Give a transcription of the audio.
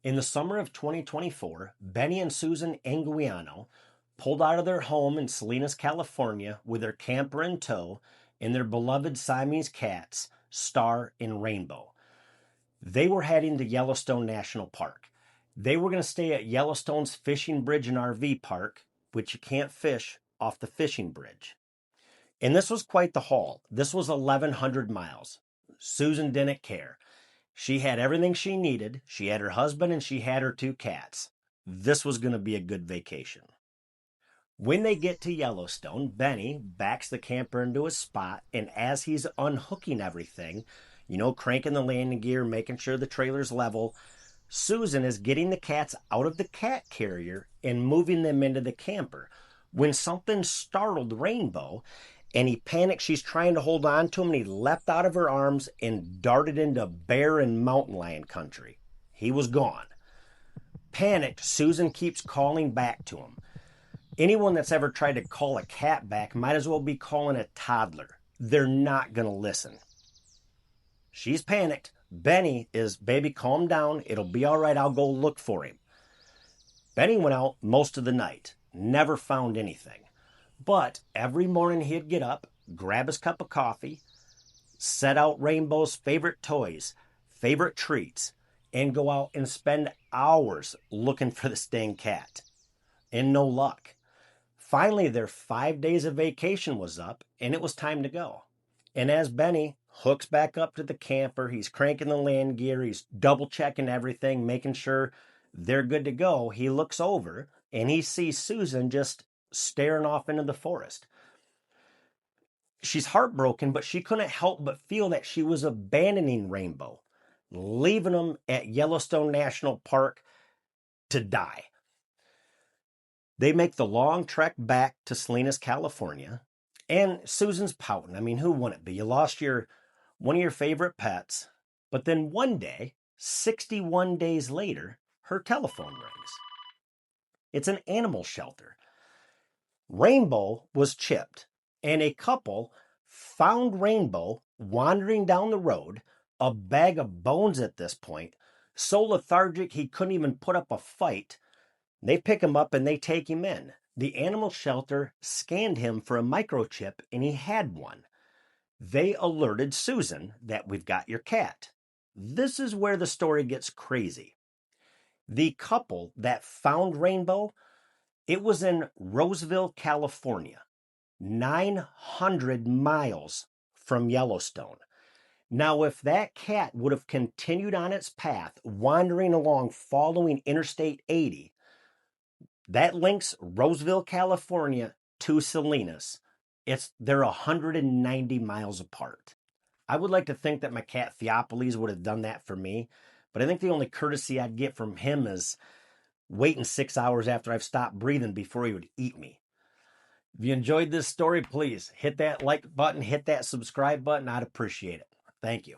In the summer of 2024, Benny and Susanne Anguiano pulled out of their home in Salinas, California with their camper in tow and their beloved Siamese cats, Star and Rayne Beau. They were heading to Yellowstone National Park. They were going to stay at Yellowstone's Fishing Bridge and RV Park, which you can't fish off the fishing bridge. And this was quite the haul. This was 1,100 miles. Susan didn't care. She had everything she needed. She had her husband and she had her 2 cats. This was going to be a good vacation. When they get to Yellowstone, Benny backs the camper into his spot, and as he's unhooking everything, cranking the landing gear, making sure the trailer's level, Susan is getting the cats out of the cat carrier and moving them into the camper when something startled Rayne Beau, and he panicked. She's trying to hold on to him, and he leapt out of her arms and darted into bear and mountain lion country. He was gone. Panicked, Susan keeps calling back to him. Anyone that's ever tried to call a cat back might as well be calling a toddler. They're not going to listen. She's panicked. Benny is, baby, calm down. It'll be all right. I'll go look for him. Benny went out most of the night. Never found anything. But every morning he'd get up, grab his cup of coffee, set out Rayne Beau's favorite toys, favorite treats, and go out and spend hours looking for the dang cat. And no luck. Finally, their 5 days of vacation was up, and it was time to go. And as Benny hooks back up to the camper, he's cranking the land gear, he's double checking everything, making sure they're good to go, he looks over and he sees Susan just staring off into the forest. She's heartbroken, but she couldn't help but feel that she was abandoning Rayne Beau, leaving him at Yellowstone National Park to die. They make the long trek back to Salinas, California, and Susan's pouting. I mean, who wouldn't be? You lost one of your favorite pets, but then one day, 61 days later, her telephone rings. It's an animal shelter. Rayne Beau was chipped, and a couple found Rayne Beau wandering down the road, a bag of bones at this point, so lethargic he couldn't even put up a fight. They pick him up and they take him in. The animal shelter scanned him for a microchip, and he had one. They alerted Susan that we've got your cat. This is where the story gets crazy. The couple that found Rayne Beau, it was in Roseville, California, 900 miles from Yellowstone. Now, if that cat would have continued on its path, wandering along, following Interstate 80, that links Roseville, California to Salinas. They're 190 miles apart. I would like to think that my cat Theopolis would have done that for me, but I think the only courtesy I'd get from him is waiting 6 hours after I've stopped breathing before he would eat me. If you enjoyed this story, please hit that like button, hit that subscribe button. I'd appreciate it. Thank you.